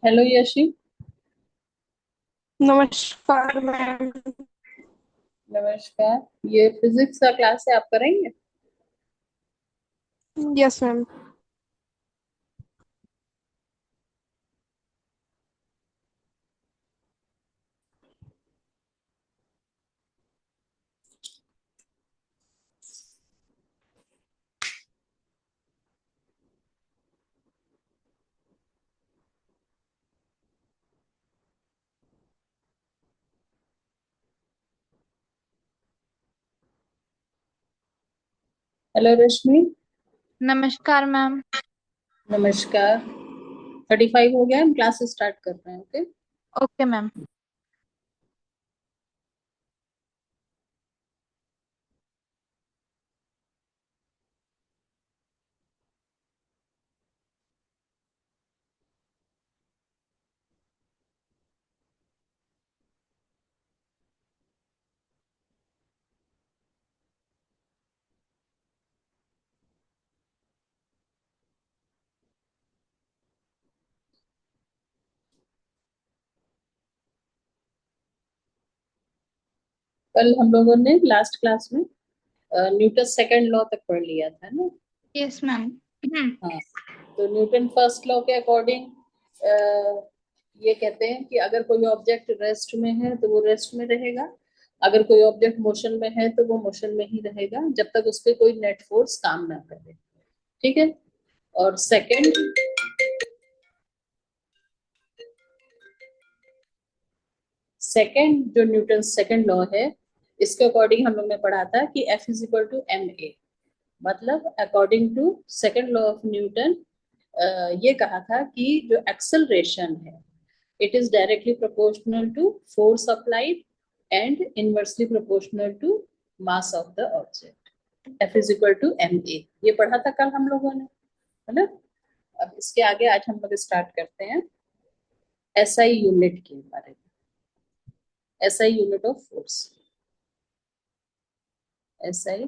Hello Yeshi. नमस्कार ma'am. नमस्कार। ये फिजिक्स का क्लास है, आप करेंगे? Yes ma'am. हेलो रश्मि। नमस्कार मैम। नमस्कार। 35 हो गया, हम क्लास स्टार्ट कर रहे हैं। ओके। Okay ma'am. कल हम लोगों ने लास्ट क्लास में न्यूटन सेकंड लॉ तक पढ़ लिया था ना। Yes ma'am. हाँ। तो न्यूटन फर्स्ट लॉ के अकॉर्डिंग ये कहते हैं कि अगर कोई ऑब्जेक्ट रेस्ट में है तो वो रेस्ट में रहेगा। अगर कोई ऑब्जेक्ट मोशन में है तो वो मोशन में ही रहेगा जब तक उस पर कोई नेट फोर्स काम ना करे। ठीक है। और सेकंड सेकंड जो न्यूटन सेकंड लॉ है, इसके अकॉर्डिंग हम लोग ने पढ़ा था कि F is equal to M A. मतलब according to second law of Newton ये कहा था कि जो एक्सेलरेशन है it is directly proportional to force applied and inversely proportional to mass of the object. F is equal to M A, ये पढ़ा था कल हम लोगों ने, है ना। अब इसके आगे आज हम लोग स्टार्ट करते हैं एसआई यूनिट के बारे में। SI unit of force. SI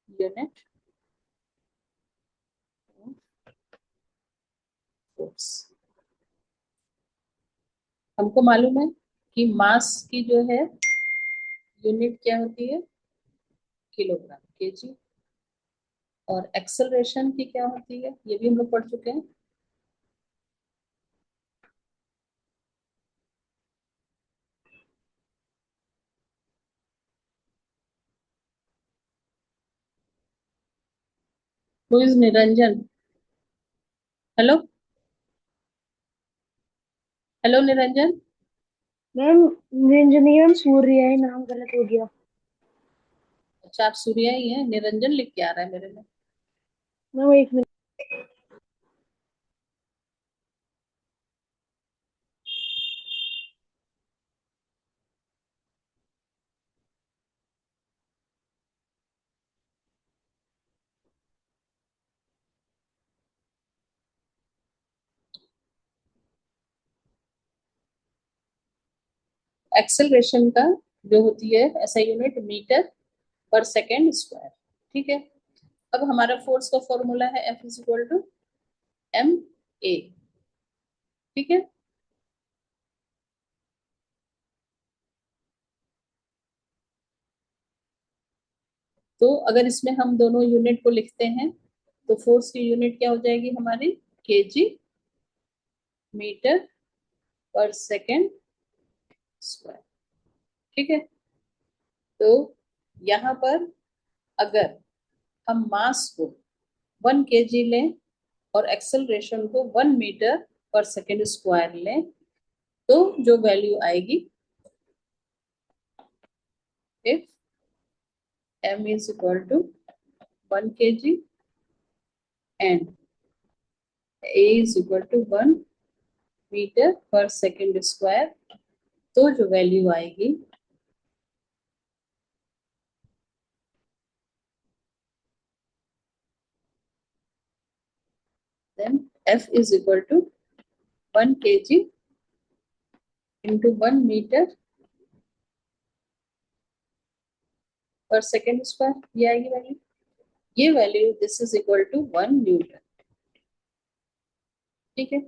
unit force. हमको मालूम है कि मास की जो है यूनिट क्या होती है, किलोग्राम केजी। और एक्सेलरेशन की क्या होती है ये भी हम लोग पढ़ चुके हैं। Who is Niranjan? Hello. Hello Niranjan. Ma'am engineer Surya है, नाम गलत हो गया। अच्छा, आप सूर्या ही हैं, निरंजन लिख के आ रहा है मेरे में। मैम एक मिनट। एक्सेलरेशन का जो होती है ऐसा unit metre per second square. ठीक है। अब हमारा फोर्स का फॉर्मूला है F is equal to M a. ठीक है। तो अगर इसमें हम दोनों यूनिट को लिखते हैं तो फोर्स की यूनिट क्या हो जाएगी हमारी, KG metre per second square. ठीक है। तो यहाँ पर अगर हम मास को 1 kg लें और एक्सेलरेशन को 1 मीटर पर सेकेंड स्क्वायर लें तो जो वैल्यू आएगी, if m is equal to 1 kg and a is equal to 1 metre per second square, तो जो वैल्यू आएगी then F is equal to 1 kg into 1 metre per second square, ये आएगी value. ये value this is equal to 1 newton. ठीक है।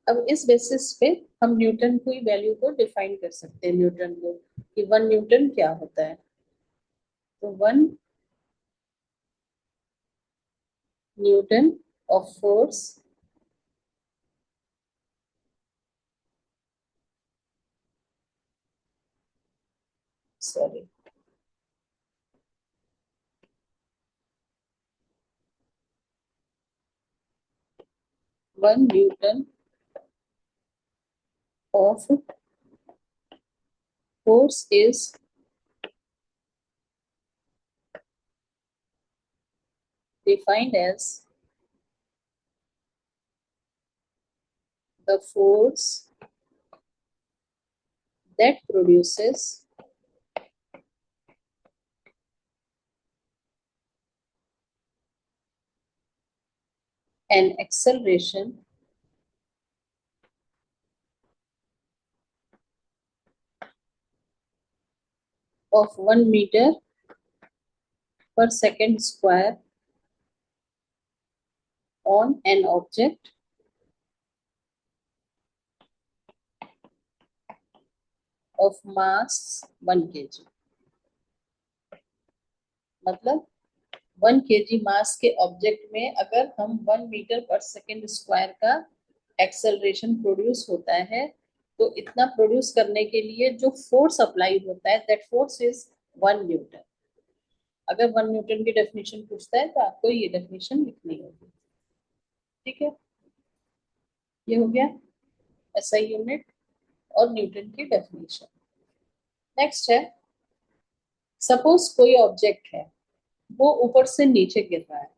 अब इस बेसिस पे हम न्यूटन की वैल्यू को डिफाइन कर सकते हैं, न्यूटन को, कि 1 न्यूटन क्या होता है। तो 1 Newton of force sorry 1 Newton of force is defined as the force that produces an acceleration of 1 meter per second square on an object of mass 1 kg। मतलब 1 kg मास के ऑब्जेक्ट में अगर हम 1 मीटर पर सेकेंड स्क्वायर का acceleration produce होता है, तो इतना प्रोड्यूस करने के लिए जो फोर्स अप्लाई होता है, दैट फोर्स इज 1 न्यूटन। अगर 1 न्यूटन की डेफिनेशन पूछता है तो आपको ये डेफिनेशन लिखनी होगी। ठीक है, ये हो गया एसआई यूनिट और न्यूटन की डेफिनेशन। नेक्स्ट है, सपोज कोई ऑब्जेक्ट है, वो ऊपर से नीचे गिर रहा है,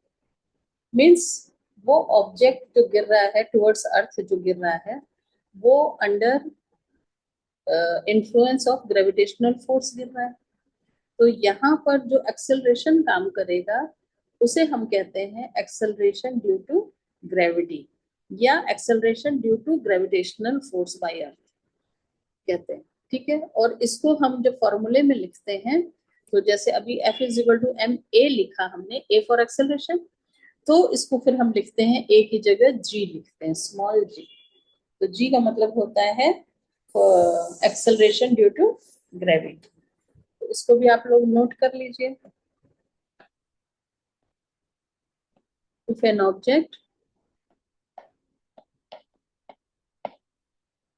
मीन्स वो ऑब्जेक्ट जो गिर रहा है टुवर्ड्स अर्थ जो गिर रहा है, वो under influence of gravitational force गिर रहा है। तो यहाँ पर जो एक्सेलरेशन काम करेगा उसे हम कहते हैं एक्सेलरेशन ड्यू टू ग्रेविटी, या acceleration due to gravitational force by Earth कहते हैं। ठीक है, और इसको हम जब फॉर्मूले में लिखते हैं, तो जैसे अभी F is equal to M a लिखा हमने, ए फॉर एक्सेलरेशन, तो इसको फिर हम लिखते हैं ए की जगह जी लिखते हैं, स्मॉल जी। तो जी का मतलब होता है एक्सेलरेशन ड्यू टू ग्रेविटी। तो इसको भी आप लोग नोट कर लीजिए। If an object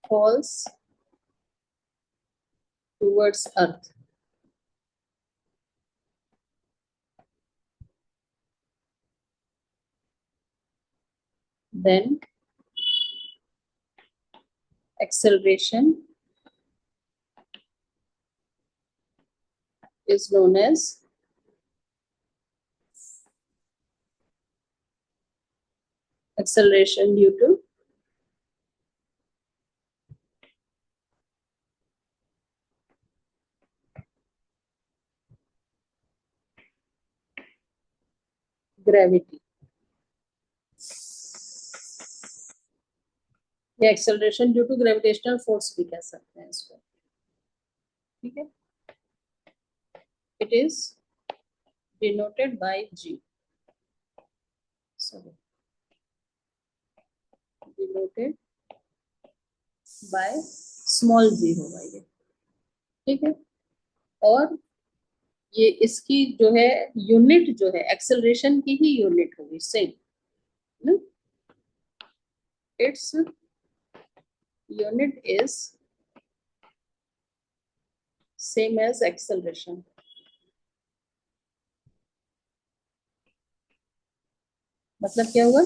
falls towards earth, then acceleration is known as acceleration due to gravity, या acceleration due to gravitational force भी कह सकते हैं इसको। ठीक है, it is denoted by G, sorry denoted by small G होगा ये। ठीक है, और ये इसकी जो है यूनिट जो है एक्सेलरेशन की ही यूनिट होगी same, it's unit is same as acceleration. मतलब क्या हुआ,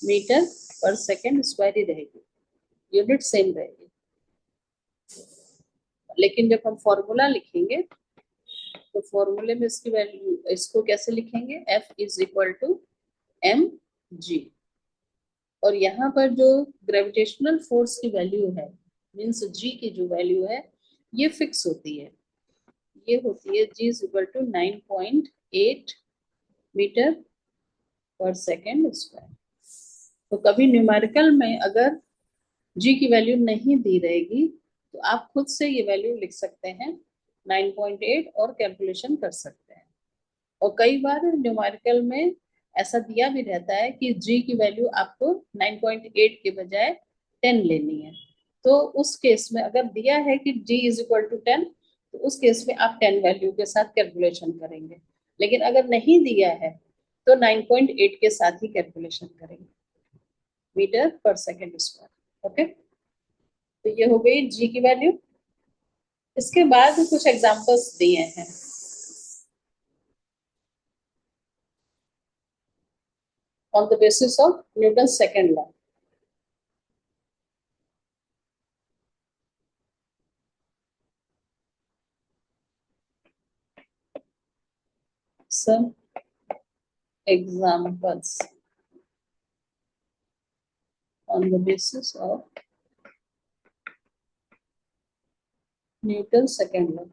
मीटर पर सेकेंड स्क्वायर ही रहेगी, यूनिट सेम रहेगी। लेकिन जब हम फॉर्मूला लिखेंगे तो फॉर्मूले में इसकी वैल्यू, इसको कैसे लिखेंगे, F is equal to m g, और यहाँ पर जो ग्रेविटेशनल फोर्स की वैल्यू है, मीन्स जी की जो वैल्यू है, ये फिक्स होती है। ये होती है जी is equal to 9.8 metre per second square. तो कभी न्यूमेरिकल में अगर जी की वैल्यू नहीं दी रहेगी तो आप खुद से ये वैल्यू लिख सकते हैं 9.8 और कैलकुलेशन कर सकते हैं। और कई बार न्यूमेरिकल में ऐसा दिया भी रहता है कि g की वैल्यू आपको 9.8 के बजाय 10 लेनी है। तो उस केस में अगर दिया है कि g इज इक्वल टू 10, तो उस केस में आप 10 वैल्यू के साथ कैलकुलेशन करेंगे। लेकिन अगर नहीं दिया है तो 9.8 के साथ ही कैलकुलेशन करेंगे, metre per second square. Okay, तो ये हो गई g की वैल्यू। इसके बाद कुछ एग्जांपल्स दिए हैं। On the basis of Newton's second law. Some examples on the basis of Newton's second law.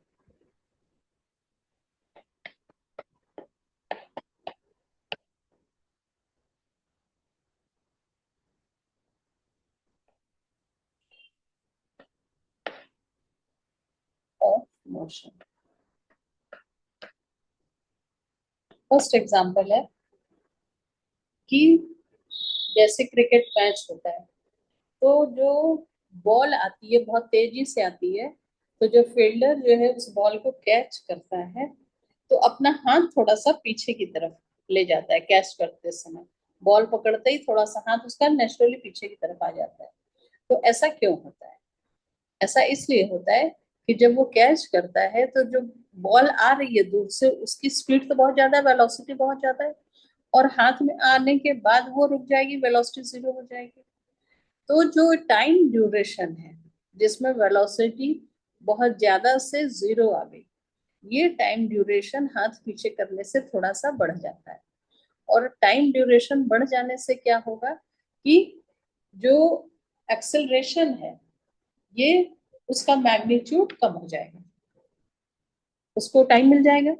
Of motion. First example है कि जैसे क्रिकेट मैच होता है, तो जो बॉल आती है बहुत तेजी से आती है, तो जो फील्डर जो है उस बॉल को कैच करता है, तो अपना हाथ थोड़ा सा पीछे की तरफ ले जाता है कैच करते समय। बॉल पकड़ते ही थोड़ा सा हाथ उसका नेचुरली पीछे की तरफ आ जाता है। तो ऐसा क्यों होता है? ऐसा इसलिए होता है कि जब वो कैच करता है तो जो बॉल आ रही है दूर से, उसकी स्पीड तो बहुत ज्यादा है, वेलोसिटी बहुत ज्यादा है, और हाथ में आने के बाद वो रुक जाएगी, वेलोसिटी जीरो हो जाएगी। तो जो टाइम ड्यूरेशन है जिसमें वेलोसिटी बहुत ज्यादा से जीरो आ गई, ये टाइम ड्यूरेशन हाथ पीछे करने से थोड़ा सा बढ़ जाता है। और टाइम ड्यूरेशन बढ़ जाने से क्या होगा कि जो एक्सेलरेशन है ये उसका मैग्नीट्यूड कम हो जाएगा, उसको टाइम मिल जाएगा।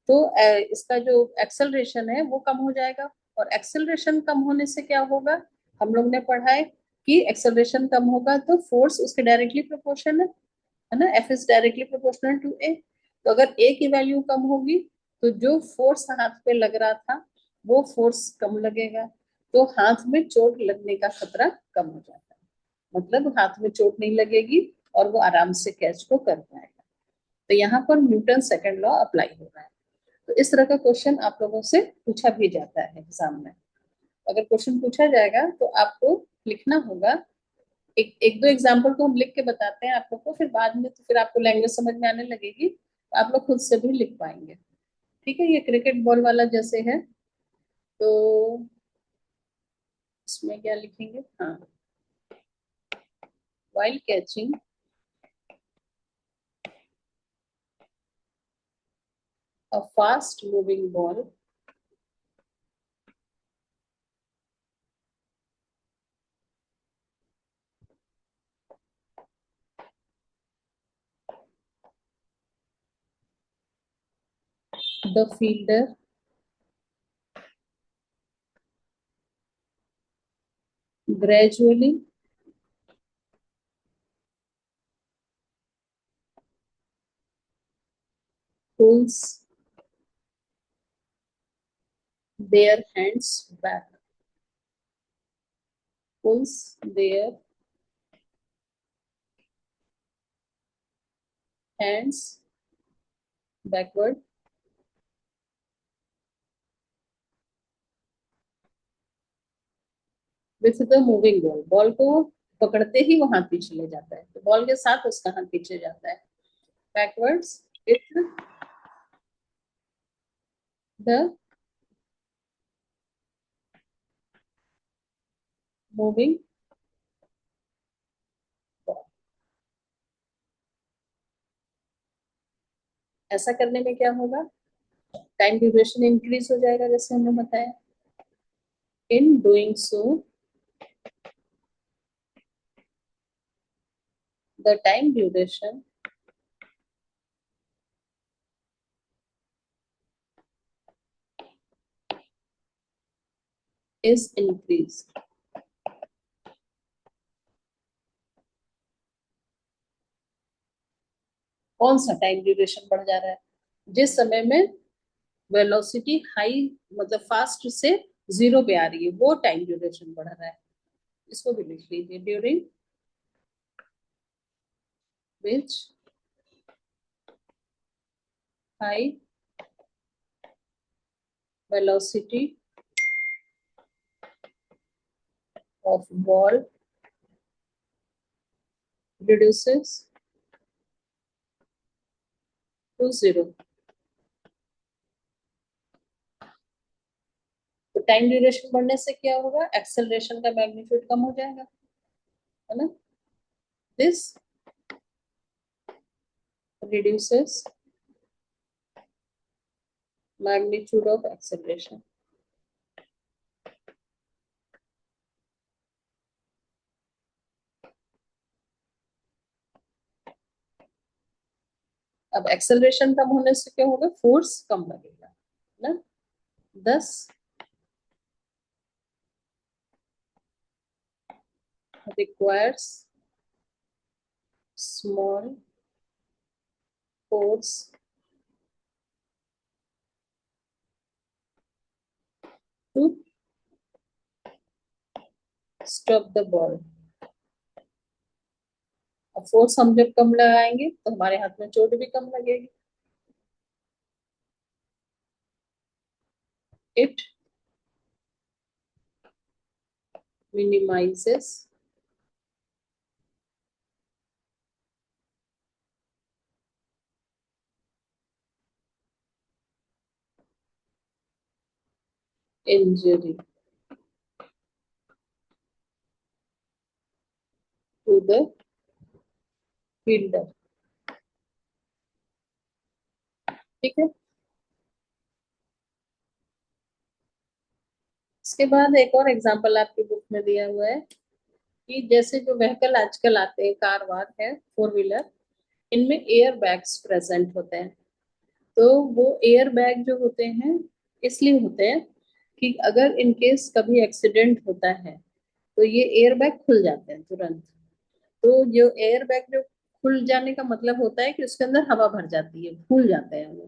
तो इसका जो एक्सेलरेशन है वो कम हो जाएगा, और एक्सेलरेशन कम होने से क्या होगा, हम लोग ने पढ़ा है कि एक्सेलरेशन कम होगा तो फोर्स उसके डायरेक्टली प्रोपोर्शनल है ना, F is directly proportional to A. तो अगर ए की वैल्यू कम होगी तो जो फोर्स हाथ पे लग रहा था वो फोर्स कम लगेगा, तो हाथ में चोट लगने का खतरा कम हो जाता है, मतलब हाथ में चोट नहीं लगेगी और वो आराम से कैच को कर पाएगा। तो यहाँ पर न्यूटन सेकंड लॉ अप्लाई हो रहा है। तो इस तरह का क्वेश्चन आप लोगों से पूछा भी जाता है एग्जाम में। अगर क्वेश्चन पूछा जाएगा तो आपको लिखना होगा। एक दो एग्जाम्पल को हम लिख के बताते हैं आप लोग को, फिर बाद में तो फिर आपको लैंग्वेज समझ में आने लगेगी, तो आप लोग खुद से भी लिख पाएंगे। ठीक है, ये क्रिकेट बॉल वाला जैसे है, तो इसमें क्या लिखेंगे, हाँ, while catching a fast moving ball, the fielder gradually pulls their hands back, pulls their hands backward with the moving ball. Ball को पकड़ते ही वो हाथ पीछे ले जाता है, तो बॉल के साथ उसका हाथ पीछे जाता है, backwards with the moving ball. ऐसा करने में क्या होगा, टाइम ड्यूरेशन इंक्रीज हो जाएगा जैसे हमने बताया। In doing so the time duration is increase. कौन सा टाइम ड्यूरेशन बढ़ जा रहा है? जिस समय में वेलोसिटी हाई मतलब फास्ट से 0 पे आ रही है, वो टाइम ड्यूरेशन बढ़ रहा है। इसको भी लिख लीजिए, during which high velocity of ball reduces to 0। तो टाइम ड्यूरेशन बढ़ने से क्या होगा, एक्सेलरेशन का मैग्नीट्यूड कम हो जाएगा, है ना। This reduces magnitude of acceleration। अब एक्सेलरेशन कम होने से क्या होगा, फोर्स कम लगेगा ना। thus requires small force to stop the ball। अब फोर्स हम जब कम लगाएंगे तो हमारे हाथ में चोट भी कम लगेगी। it minimizes injury to the fielder। ठीक है। इसके बाद एक और एग्जांपल आपकी बुक में दिया हुआ है कि जैसे जो व्हीकल आजकल आते हैं, कार वार है, फोर व्हीलर, इनमें एयर बैग्स प्रेजेंट होते हैं। तो वो एयर बैग जो होते हैं इसलिए होते हैं कि अगर इन केस कभी एक्सीडेंट होता है तो ये एयर बैग खुल जाते हैं तुरंत। तो जो एयर बैग जो खुल जाने का मतलब होता है कि उसके अंदर हवा भर जाती है, फूल जाते हैं वो।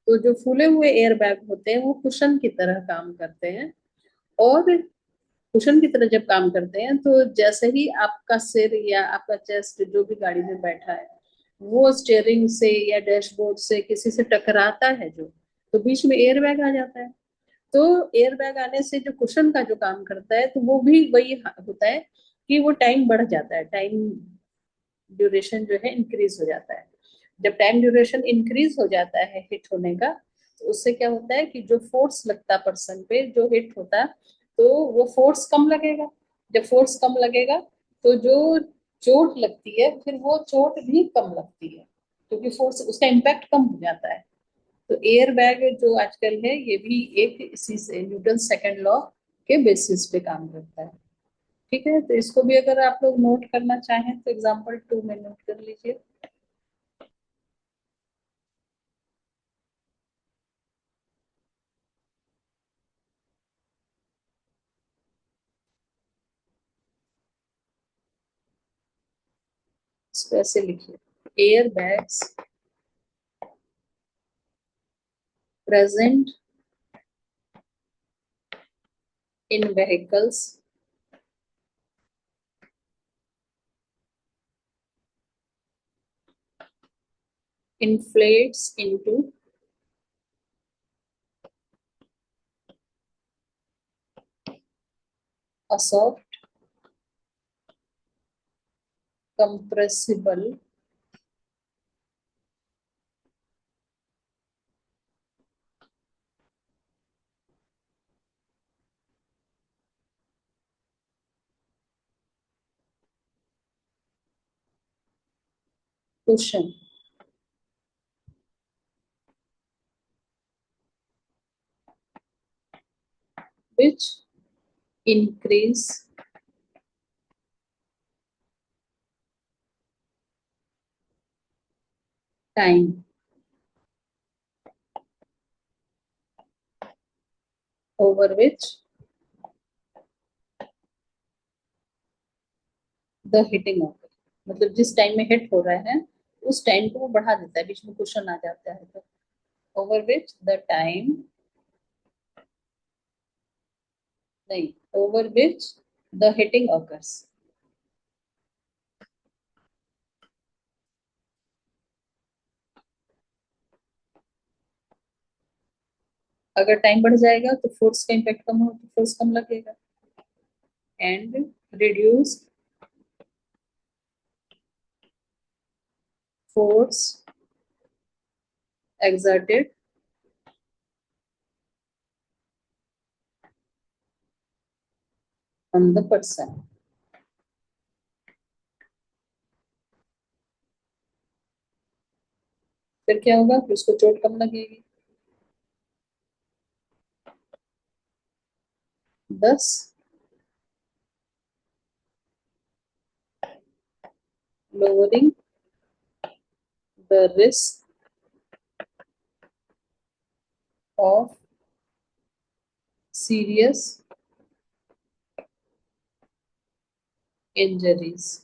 तो जो फूले हुए एयर बैग होते हैं वो कुशन की तरह काम करते हैं। और कुशन की तरह जब काम करते हैं तो जैसे ही आपका सिर या आपका चेस्ट जो भी गाड़ी में बैठा है वो स्टीयरिंग से या डैशबोर्ड से किसी से टकराता है जो, तो बीच में एयर बैग आ जाता है। तो एयर बैग आने से जो कुशन का जो काम करता है तो वो भी वही होता है कि वो टाइम बढ़ जाता है, टाइम ड्यूरेशन जो है इंक्रीज हो जाता है। जब टाइम ड्यूरेशन इंक्रीज हो जाता है हिट होने का, तो उससे क्या होता है कि जो फोर्स लगता पर्सन पे जो हिट होता तो वो फोर्स कम लगेगा। जब फोर्स कम लगेगा तो जो चोट लगती है फिर वो चोट भी कम लगती है, क्योंकि फोर्स उसका इम्पैक्ट कम हो जाता है। तो एयर बैग जो आजकल है ये भी एक इसी से न्यूटन सेकंड लॉ के बेसिस पे काम करता है। ठीक है, तो इसको भी अगर आप लोग नोट करना चाहें तो एग्जांपल 2 में नोट कर लीजिए। इसको ऐसे लिखिए, air bags present in vehicles inflates into a soft compressible cushion which increase time over which the hitting of it। मतलब जिस टाइम में हिट हो रहा है उस टाइम को वो बढ़ा देता है, बीच में क्वेश्चन आ जाता है तो। over which the time नहीं, over which the hitting occurs. अगर टाइम बढ़ जाएगा तो फोर्स का इम्पैक्ट कम हो तो फोर्स कम लगेगा. And reduce force exerted on the person. फिर क्या होगा, फिर उसको चोट कम लगेगी. thus lowering the risk of serious injuries.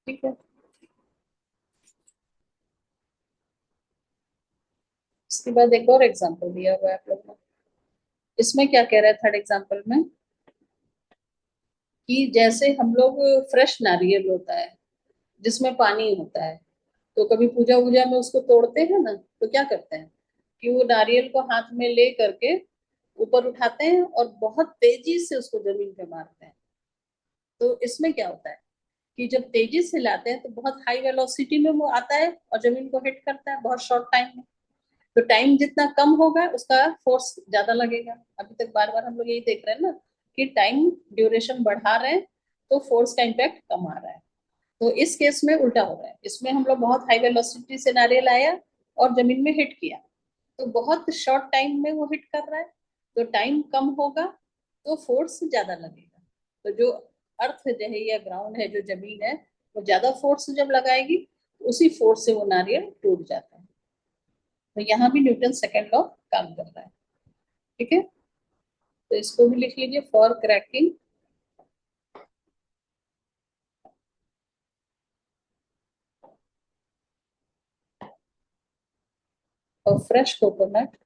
ठीक है. इसके बाद एक और एग्जांपल दिया हुआ है आप लोग को. इसमें क्या कह रहा है थर्ड एग्जांपल में, कि जैसे हम लोग फ्रेश नारियल होता है जिसमें पानी होता है, तो कभी पूजा वूजा में उसको तोड़ते हैं ना, तो क्या करते हैं कि वो नारियल को हाथ में ले करके ऊपर उठाते हैं और बहुत तेजी से उसको जमीन पे मारते हैं. तो इसमें क्या होता है कि जब तेजी से लाते हैं तो बहुत हाई वेलोसिटी में वो आता है और जमीन को हिट करता है बहुत शॉर्ट टाइम में. तो टाइम जितना कम होगा उसका फोर्स ज्यादा लगेगा. अभी तक बार बार हम लोग यही देख रहे हैं ना कि टाइम ड्यूरेशन बढ़ा रहे हैं तो फोर्स का इम्पैक्ट कम आ रहा है. तो इस केस में उल्टा हो रहा है. इसमें हम लोग बहुत हाई वेलोसिटी से नारियल आया और जमीन में हिट किया, तो बहुत शॉर्ट टाइम में वो हिट कर रहा है, तो टाइम कम होगा तो फोर्स ज्यादा लगेगा. तो जो अर्थ जो है या ग्राउंड है, जो जमीन है, वो ज्यादा फोर्स जब लगाएगी तो उसी फोर्स से वो नारियल टूट जाता है. तो यहाँ भी न्यूटन सेकेंड लॉ काम कर रहा है. ठीक है. तो इसको भी लिख लीजिए, for cracking of fresh coconut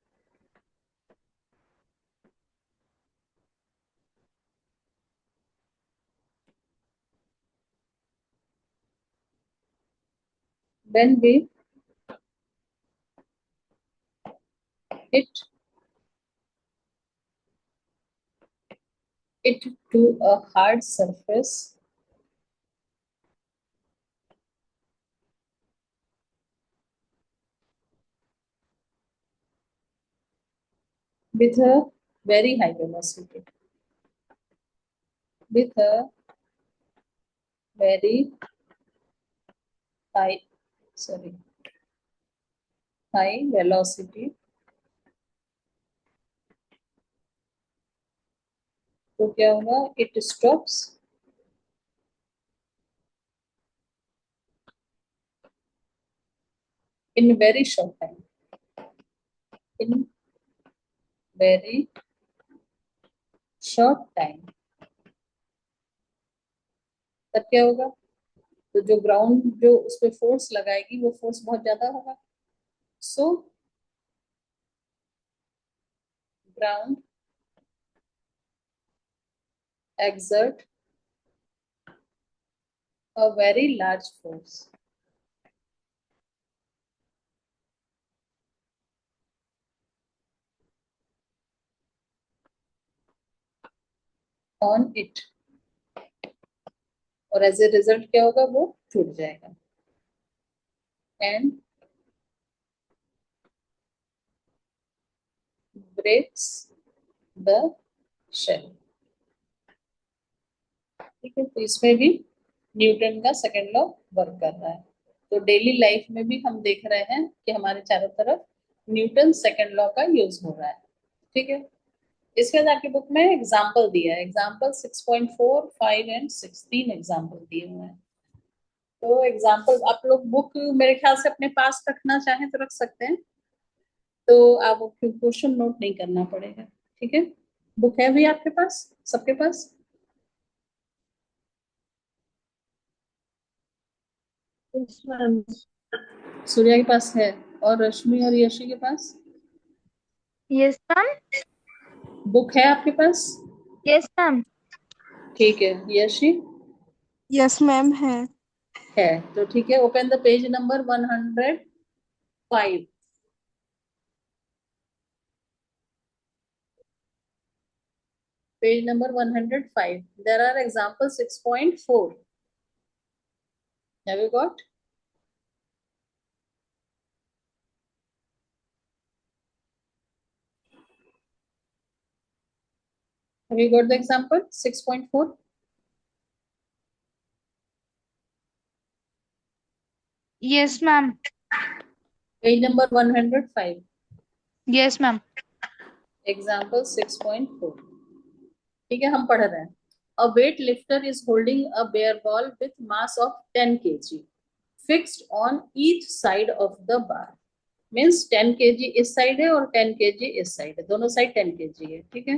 when we hit it to a hard surface with a very high velocity, with a very high, sorry, high velocity, तो क्या होगा, it stops in very short time, in very short time. तब क्या होगा, तो जो ground जो उस पर फोर्स लगाएगी वो फोर्स बहुत ज्यादा होगा. So ground exert a very large force on it, और एज ए रिजल्ट क्या होगा, वो टूट जाएगा. And breaks the shell. ठीक है. तो इसमें भी न्यूटन का सेकेंड लॉ वर्क कर रहा है. तो डेली लाइफ में भी हम देख रहे हैं कि हमारे चारों तरफ न्यूटन सेकेंड लॉ का यूज हो रहा है. ठीक है. इसके बाद आपकी बुक में एग्जाम्पल दिया है, एग्जाम्पल 6.4, 5 एंड 6, तीन एग्जाम्पल दिए हुए हैं. तो एग्जाम्पल आप लोग बुक मेरे ख्याल से अपने पास रखना चाहें तो रख सकते हैं, तो आप क्वेश्चन नोट नहीं करना पड़ेगा. ठीक है. बुक है भी आपके पास, सबके पास. Yes, ma'am. सूर्या के पास है, और रश्मि और यशी के पास. Yes ma'am. बुक है आपके पास? Yes ma'am. ठीक है, यशी यस मैम है। है तो ठीक है, open the page number 105। Page number 105, there are example 6.4. Have you got? Have you got the example 6.4? Yes ma'am. Page number 105, yes ma'am. example 6.4. ठीक है, हम पढ़ रहे हैं. A weight lifter is holding a bare ball with mass of 10 kg fixed on each side of the bar. Means 10 kg इस side है और 10 kg इस साइड है, दोनों साइड 10 kg है. ठीक है.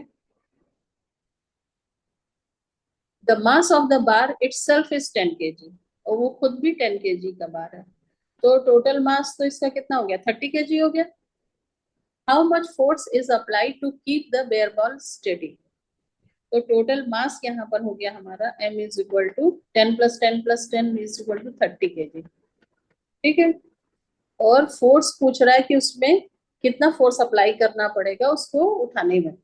The mass of the bar itself is 10 kg, और वो खुद भी 10 kg का बार है. तो टोटल मास तो इसका कितना हो गया? 30 kg हो गया. How much force is applied to keep the bare ball steady? तो टोटल मास यहाँ पर हो गया हमारा m is equal to 10 plus 10 plus 10 is equal to 30 kg. ठीक है. और फोर्स पूछ रहा है कि उसमें कितना फोर्स अप्लाई करना पड़ेगा उसको उठाने में.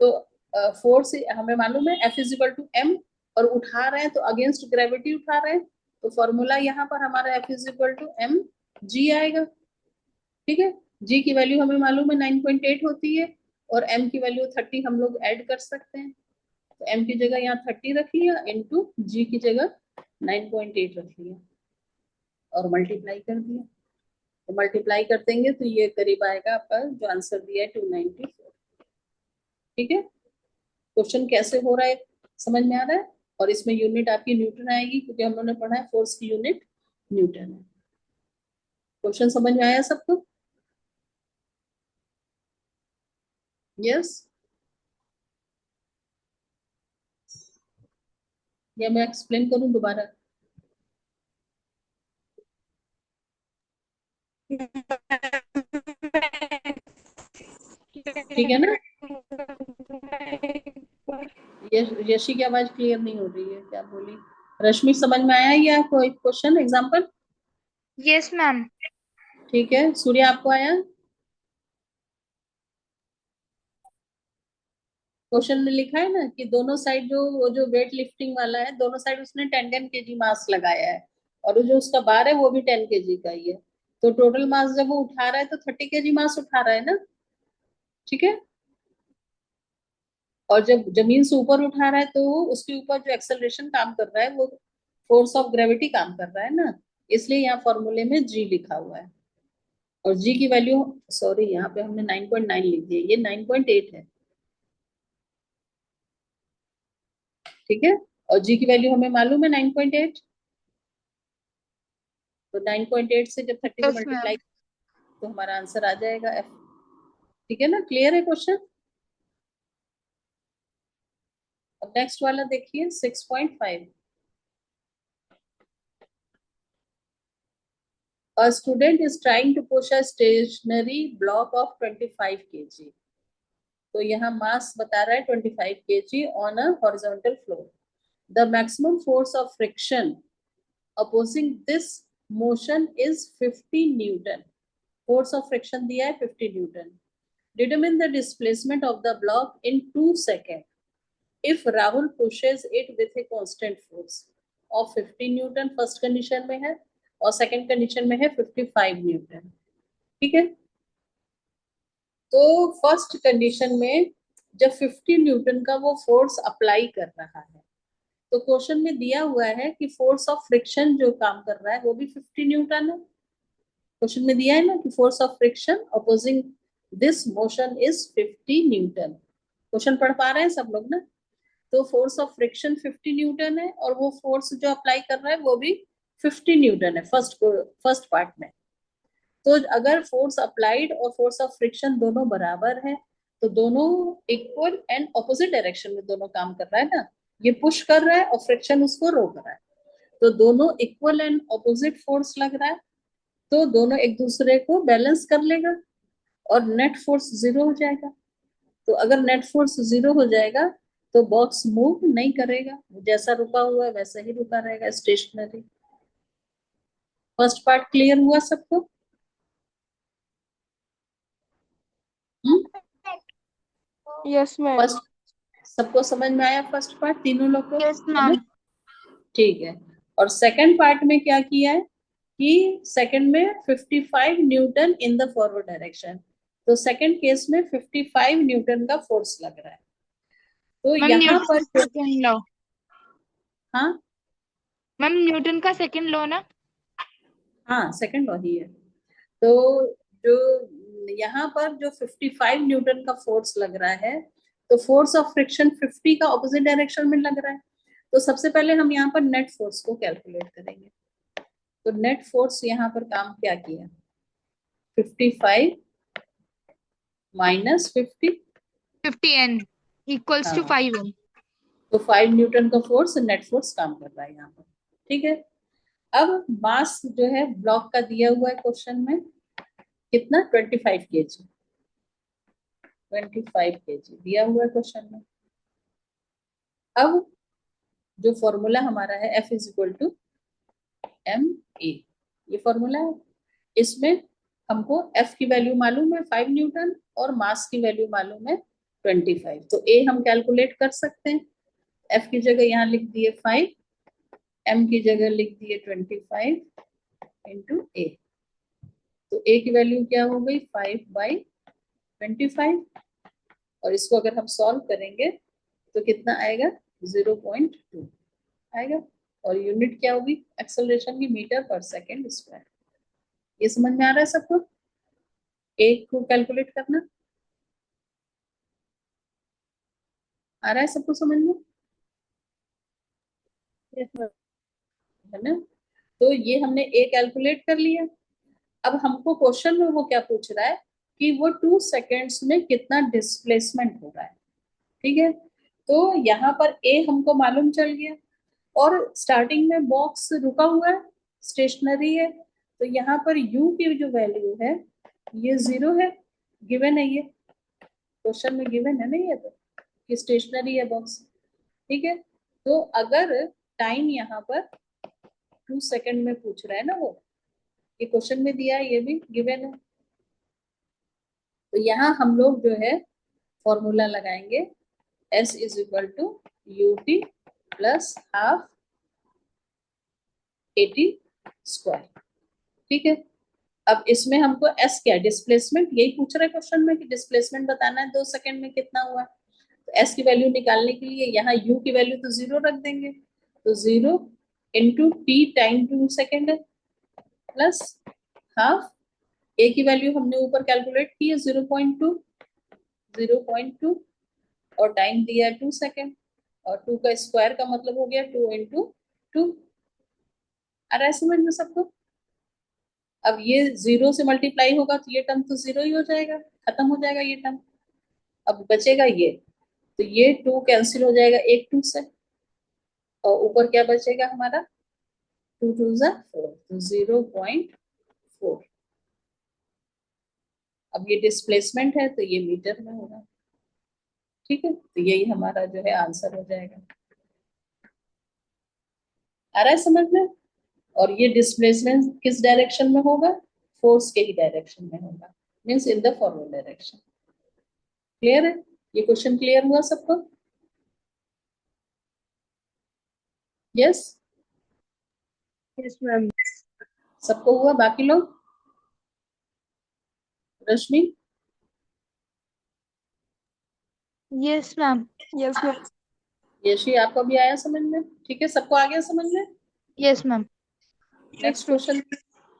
तो फोर्स हमें मालूम है F is equal to m, और उठा रहे हैं तो अगेंस्ट ग्रेविटी उठा रहे हैं, तो फॉर्मूला यहाँ पर हमारा F is equal to m g आएगा. ठीक है. g की वैल्यू हमें मालूम है 9.8 होती है, और m की वैल्यू 30 हम लोग ऐड कर सकते हैं. तो m की जगह यहाँ 30 रख लिया, इंटू g की जगह 9.8 रख लिया, और मल्टीप्लाई कर दिया. तो मल्टीप्लाई कर देंगे तो ये करीब आएगा आपका जो आंसर दिया है 294. ठीक है. क्वेश्चन कैसे हो रहा है समझ में आ रहा है. और इसमें यूनिट आपकी न्यूटन आएगी, क्योंकि हम लोगों ने पढ़ा है फोर्स की यूनिट न्यूटन है. क्वेश्चन समझ में आया सबको? यस, या मैं एक्सप्लेन करूं दोबारा? ठीक है ना. यशी की आवाज क्लियर नहीं हो रही है, क्या बोली? रश्मि समझ में आया या कोई क्वेश्चन एग्जांपल? Yes ma'am. ठीक है. सूर्य आपको आया? क्वेश्चन में लिखा है ना कि दोनों साइड जो वो जो वेट लिफ्टिंग वाला है, दोनों साइड उसने 10 kg मास लगाया है, और जो उसका बार है वो भी 10 kg का ही है. तो टोटल मास जब वो उठा रहा है तो 30 kg मास उठा रहा है ना. ठीक है. और जब जमीन से ऊपर उठा रहा है तो उसके ऊपर जो एक्सेलरेशन काम कर रहा है वो फोर्स ऑफ ग्रेविटी काम कर रहा है ना. इसलिए यहाँ फॉर्मूले में जी लिखा हुआ है, और जी की वैल्यू, सॉरी यहाँ पे हमने 9.9 लिख दिया, ये 9.8 है. ठीक है. और जी की वैल्यू हमें मालूम है 9.8, तो 9.8 से जब 30 को यस मल्टीप्लाई मैम। तो हमारा आंसर आ जाएगा एफ. ठीक है ना. क्लियर है क्वेश्चन? अब नेक्स्ट वाला देखिए 6.5. A student is trying to push a stationary block of 25 kg. तो यहाँ मास बता रहा है 25 kg on a horizontal floor. The maximum force of friction opposing this motion is 50 Newton. Force of friction दिया है 50 Newton. Determine the displacement of the block in 2 seconds if Rahul pushes it with a constant force of 50 Newton. First condition में है, और second condition में है 55 Newton. ठीक है. तो फर्स्ट कंडीशन में जब 50 न्यूटन का वो फोर्स अप्लाई कर रहा है, तो क्वेश्चन में दिया हुआ है कि फोर्स ऑफ फ्रिक्शन जो काम कर रहा है वो भी 50 न्यूटन है. क्वेश्चन में दिया है ना कि force of friction opposing this motion is 50 Newton. Question पढ़ पा रहे हैं सब लोग ना? तो फोर्स ऑफ फ्रिक्शन 50 न्यूटन है, और वो फोर्स जो अप्लाई कर रहा है वो भी 50 न्यूटन है फर्स्ट पार्ट में. तो अगर फोर्स अप्लाइड और फोर्स ऑफ फ्रिक्शन दोनों बराबर है, तो दोनों इक्वल एंड ऑपोजिट डायरेक्शन में दोनों काम कर रहा है ना. ये पुश कर रहा है और फ्रिक्शन उसको रोक रहा है, तो दोनों इक्वल एंड ऑपोजिट फोर्स लग रहा है, तो दोनों एक दूसरे को बैलेंस कर लेगा. और नेट फोर्स 0 हो जाएगा। तो अगर नेट फोर्स 0 हो जाएगा तो बॉक्स मूव नहीं करेगा, जैसा रुका हुआ है वैसा ही रुका रहेगा, स्टेशनरी। फर्स्ट पार्ट क्लियर हुआ सबको? Yes ma'am. फर्स्ट सबको समझ में आया? फर्स्ट पार्ट तीनों लोग को, Yes, है ना? ma'am. ठीक है। और सेकंड पार्ट में क्या किया है कि सेकंड में 55 Newton in the forward direction. तो सेकंड केस में 55 न्यूटन का फोर्स लग रहा है। तो मैम यहाँ न्यूटन पर का सेकंड लॉ। हाँ मैम न्यूटन का सेकंड लॉ ना? हाँ, सेकंड लॉ ही है। तो जो यहाँ पर जो 55 न्यूटन का फोर्स लग रहा है, तो फोर्स ऑफ फ्रिक्शन 50 का ऑपोजिट डायरेक्शन में लग रहा है। तो सबसे पहले हम यहाँ पर नेट फोर्स को कैलकुलेट करेंगे। तो नेट फोर्स यहाँ पर काम क्या किया, 55 माइनस 50, 50n इक्वल्स टू हाँ, 5n। तो 5 न्यूटन का फोर्स नेट फोर्स काम कर रहा है यहाँ पर। ठीक है। अब मास जो है ब्लॉक का दिया हुआ है क्वेश्चन में, कितना, 25 kg, 25 kg दिया हुआ है क्वेश्चन में। अब जो फॉर्मूला हमारा है F is equal to M A, ये फॉर्मूला है। इसमें हमको F की वैल्यू मालूम है 5 न्यूटन और मास की वैल्यू मालूम है 25। तो ए हम कैलकुलेट कर सकते हैं। F की जगह यहाँ लिख दिए 5, M की जगह लिख दिए 25 इंटू ए। तो ए की वैल्यू क्या हो गई, 5/25। और इसको अगर हम सॉल्व करेंगे तो कितना आएगा, 0.2 आएगा। और यूनिट क्या होगी एक्सेलरेशन की, मीटर पर सेकेंड स्क्वायर। ये समझ में आ रहा है सबको? एक को कैलकुलेट करना आ रहा है सबको समझ में, यस मैम। है ना? तो ये हमने ए कैलकुलेट कर लिया। अब हमको क्वेश्चन में वो क्या पूछ रहा है कि वो 2 सेकेंड्स में कितना डिस्प्लेसमेंट हो रहा है। ठीक है। तो यहाँ पर ए हमको मालूम चल गया, और स्टार्टिंग में बॉक्स रुका हुआ है, स्टेशनरी है। तो यहाँ पर u की जो वैल्यू है ये 0 है, गिवन है, ये क्वेश्चन में गिवन है ना, ये तो कि स्टेशनरी है बॉक्स। ठीक है। तो अगर टाइम यहाँ पर 2 सेकंड में पूछ रहा है ना, वो ये क्वेश्चन में दिया है, ये भी गिवन है। तो यहाँ हम लोग जो है फॉर्मूला लगाएंगे, S is equal to ut plus half 80 square. ठीक है। अब इसमें हमको S क्या, डिस्प्लेसमेंट, यही पूछ रहा है क्वेश्चन में कि डिस्प्लेसमेंट बताना है 2 सेकंड में कितना हुआ। तो S की वैल्यू निकालने के लिए यहाँ U की वैल्यू तो 0 रख देंगे। तो 0 इंटू टी टाइम 2 सेकेंड है, प्लस हाफ ए की वैल्यू हमने ऊपर कैलकुलेट की है 0.2, 0.2 और टाइम दिया है 2 सेकेंड, और 2 का स्क्वायर का मतलब हो गया 2 इंटू 2। आ रहा है समझ में सबको? अब ये 0 से मल्टीप्लाई होगा तो ये टर्म तो 0 ही हो जाएगा, खत्म हो जाएगा ये टर्म। अब बचेगा ये, तो ये 2 कैंसिल हो जाएगा एक 2 से, और ऊपर क्या बचेगा हमारा, 2 2 जा 4, तो 0.4। अब ये डिस्प्लेसमेंट है तो ये मीटर में होगा। ठीक है। तो यही हमारा जो है आंसर हो जाएगा। आ रहा है समझ में? और ये डिस्प्लेसमेंट किस डायरेक्शन में होगा, फोर्स के ही डायरेक्शन में होगा, means in the forward direction. Clear है? ये क्वेश्चन क्लियर हुआ सबको? Yes, yes ma'am. सबको हुआ? बाकी लोग, रश्मि, Yes, ma'am. Yes ma'am. Yeshi, आपको भी आया समझ में? ठीक है, सबको आ गया समझ में? Yes, ma'am. Next question,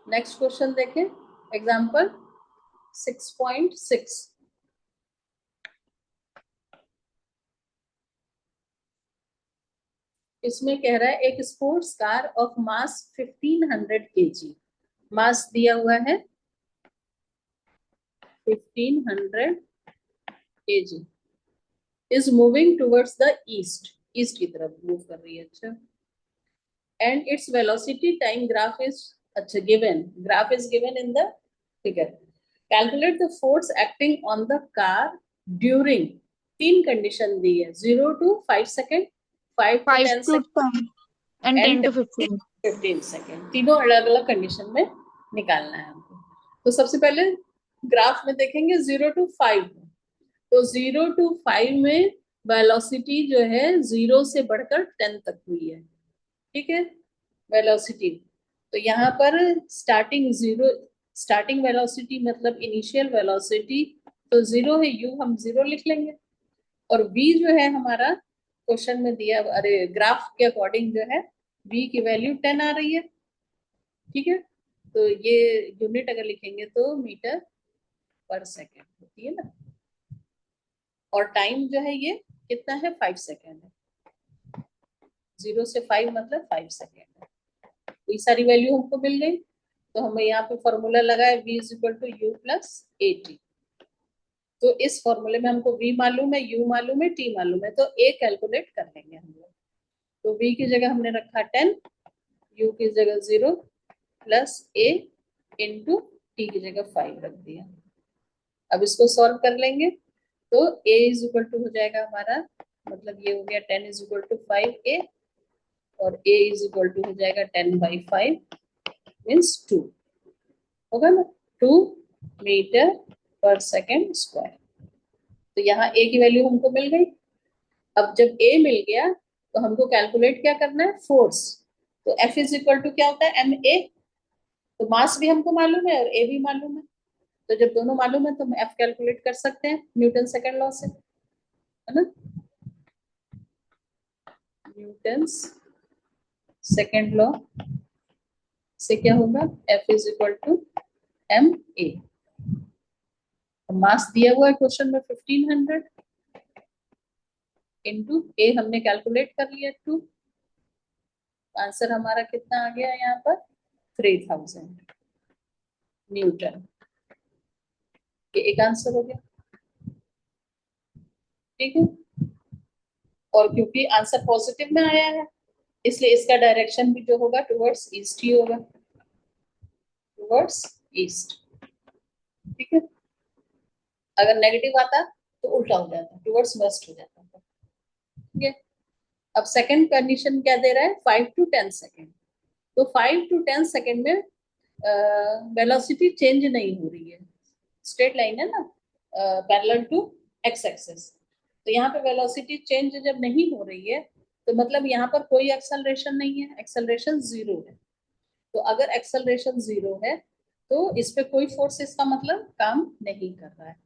next question देखें, एग्जाम्पल 6.6। इसमें कह रहा है एक sports car of mass 1500 kg, mass दिया हुआ है 1500 kg, is moving towards the east, east की तरफ मूव कर रही है। अच्छा, and its velocity time graph is, अच्छा given, graph is given in the figure, calculate the force acting on the car during, 3 condition दी है, 0 to 5 second, 5 to 5 10 to second 10 and 10 and to 15. 15 second, तीनों अलग अलग condition में निकालना है हमको। तो सबसे पहले ग्राफ में देखेंगे 0 to 5, तो 0 to 5 में वेलोसिटी जो है 0 से बढ़कर 10 तक हुई है, ठीक है, वेलोसिटी। तो यहाँ पर स्टार्टिंग वेलोसिटी मतलब इनिशियल वेलोसिटी तो 0 है, u हम 0 लिख लेंगे, और v जो है हमारा क्वेश्चन में दिया, अरे ग्राफ के अकॉर्डिंग जो है v की वैल्यू 10 आ रही है, ठीक है। तो ये यूनिट अगर लिखेंगे तो मीटर पर सेकेंड होती है ना, और टाइम जो है ये कितना है, 5 सेकेंड है, 0 से 5 मतलब 5 सेकेंड है। ये सारी वैल्यू हमको मिल गई, तो हमें यहाँ पे फॉर्मूला लगाए v is equal to u plus a t. तो इस फॉर्मूले में हमको v मालूम है, u मालूम है, t मालूम है, तो a कैलकुलेट कर लेंगे हम लोग। तो v की जगह हमने रखा 10, u की जगह 0 प्लस a इंटू t की जगह 5 रख दिया। अब इसको सॉल्व कर लेंगे तो a इज इक्वल टू हो जाएगा हमारा, मतलब ये हो गया 10 इज इक्वल टू 5a, और a इज इक्वल टू हो जाएगा 10/5 मीन्स 2 होगा ना, 2 मीटर पर सेकेंड स्क्वायर। तो यहाँ a की वैल्यू हमको मिल गई। अब जब a मिल गया तो हमको कैलकुलेट क्या करना है, फोर्स। तो F इज इक्वल टू क्या होता है, ma। तो मास भी हमको मालूम है और a भी मालूम है, तो जब दोनों मालूम है तो हम F कैलकुलेट कर सकते हैं न्यूटन सेकेंड लॉ से, है ना। न्यूटन सेकेंड लॉ से क्या होगा, F is equal to ma। Mass दिया हुआ है क्वेश्चन में 1500 इंटू a हमने कैलकुलेट कर लिया 2, आंसर हमारा कितना आ गया यहाँ पर 3000 न्यूटन। ये एक आंसर हो गया, ठीक है। और क्योंकि आंसर पॉजिटिव में आया है इसलिए इसका डायरेक्शन भी जो होगा टुवर्ड्स ईस्ट ही होगा, टुवर्ड्स ईस्ट, ठीक है। अगर नेगेटिव आता तो उल्टा हो जाता, टुवर्ड्स वेस्ट हो जाता, ठीक है। अब सेकंड कंडीशन क्या दे रहा है, 5 to 10 सेकेंड। तो 5 to 10 सेकेंड में वेलोसिटी चेंज नहीं हो रही है, स्ट्रेट लाइन है ना, पैरेलल टू एक्स एक्सिस। तो यहाँ पे वेलोसिटी चेंज जब नहीं हो रही है तो मतलब यहाँ पर कोई एक्सेलरेशन नहीं है, एक्सेलरेशन 0 है। तो अगर एक्सेलरेशन 0 है तो इस पे कोई फोर्स इसका मतलब काम नहीं कर रहा है।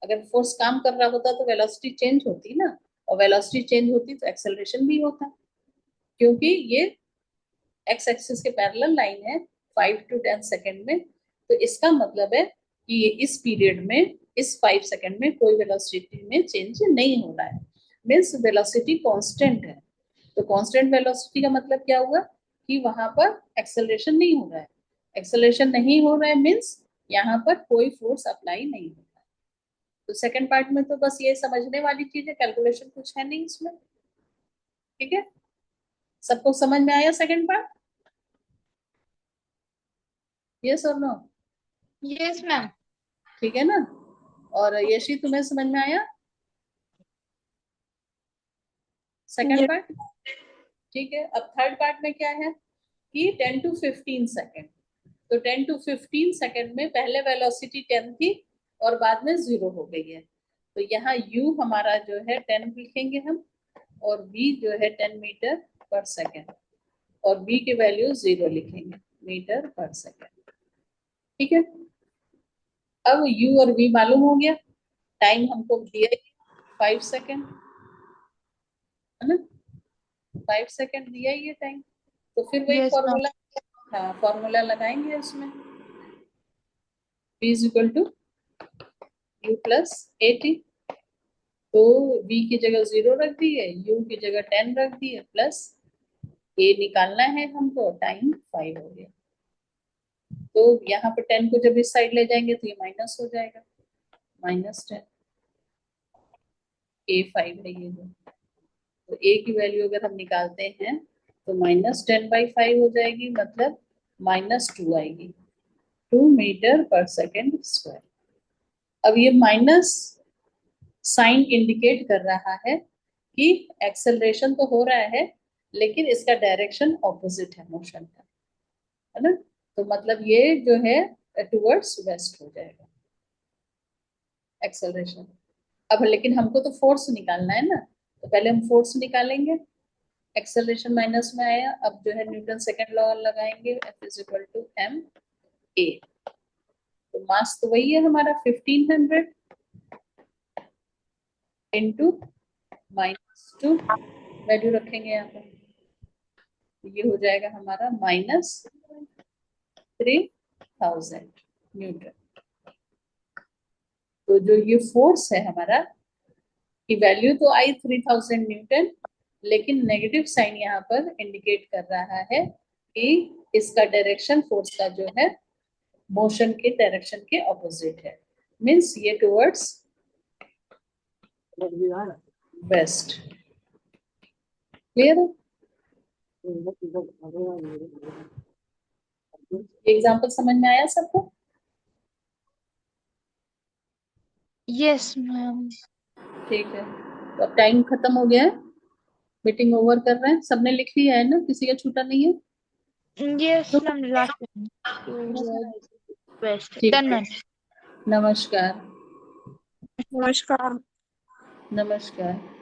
अगर फोर्स काम कर रहा होता तो वेलोसिटी चेंज होती ना, और वेलोसिटी चेंज होती तो एक्सेलरेशन भी होता, क्योंकि ये एक्स एक्सिस के पैरेलल लाइन है 5 to 10 सेकेंड में। तो इसका मतलब है कि ये इस पीरियड में, इस 5 सेकेंड में कोई वेलोसिटी में चेंज नहीं हो रहा है, मीन्स वेलोसिटी कांस्टेंट है। तो कांस्टेंट वेलोसिटी का मतलब क्या हुआ कि वहां पर एक्सेलरेशन नहीं हो रहा है, एक्सेलरेशन नहीं हो रहा है मीन्स यहाँ पर कोई फोर्स अप्लाई नहीं हो रहा है। तो सेकंड पार्ट में तो बस ये समझने वाली चीज है, कैलकुलेशन कुछ है नहीं इसमें, ठीक है। सबको समझ में आया सेकंड पार्ट, यस और नो? Yes, ma'am. ठीक है ना। और यशी तुम्हें समझ में आया सेकंड Yes. पार्ट, ठीक है। अब थर्ड पार्ट में क्या है कि 10 to 15 सेकेंड। तो 10 to 15 सेकेंड में पहले वेलोसिटी 10 थी और बाद में 0 हो गई है। तो यहाँ u हमारा जो है 10 लिखेंगे हम, और v जो है 10 मीटर पर सेकेंड, और v की वैल्यू 0 लिखेंगे मीटर पर सेकेंड, ठीक है। अब u और v मालूम हो गया, टाइम हमको दिया 5 सेकेंड, है ना, 5 सेकेंड दिया ही है टाइम। तो फिर वही Yes, ma'am. फॉर्मूला, हाँ फॉर्मूला लगाएंगे उसमें, v is equal to u plus a t. तो v की जगह 0 रख दी है, u की जगह 10 रख दी है, प्लस a निकालना है हमको, टाइम 5 हो गया। तो यहाँ पे 10 को जब इस साइड ले जाएंगे तो ये माइनस हो जाएगा, -10, a5 है ये जो। तो a की वैल्यू अगर हम निकालते हैं तो -10/5 हो जाएगी, मतलब -2 आएगी, 2 मीटर पर सेकेंड स्क्वायर। अब ये माइनस साइन इंडिकेट कर रहा है कि एक्सेलरेशन तो हो रहा है लेकिन इसका डायरेक्शन ऑपोजिट है मोशन का, है ना। तो मतलब ये जो है टुवर्ड्स वेस्ट हो जाएगा एक्सेलरेशन। अब लेकिन हमको तो फोर्स निकालना है ना, तो पहले हम फोर्स निकालेंगे। एक्सेलरेशन माइनस में आया, अब जो है न्यूटन सेकंड लॉ लगाएंगे, F is equal to M a. तो मास तो वही है हमारा 1500 इंटू -2, वैल्यू रखेंगे यहाँ पर, तो ये हो जाएगा हमारा -3000 न्यूटन। तो जो ये फोर्स है हमारा की वैल्यू तो आई 3000 न्यूटन, लेकिन नेगेटिव साइन यहाँ पर इंडिकेट कर रहा है कि इसका डायरेक्शन फोर्स का जो है मोशन के डायरेक्शन के ऑपोजिट है, मींस ये टुवर्ड्स वेस्ट। क्लियर है? एग्जांपल समझ में आया सबको? Yes ma'am. ठीक है, तो अब टाइम खत्म हो गया है, मीटिंग ओवर कर रहे हैं। सबने लिख लिया है ना, किसी का छूटा नहीं है? यस मैम, लास्ट बेस्ट ठीक 10 है, मिनट्स। नमस्कार। नमस्कार। नमस्कार।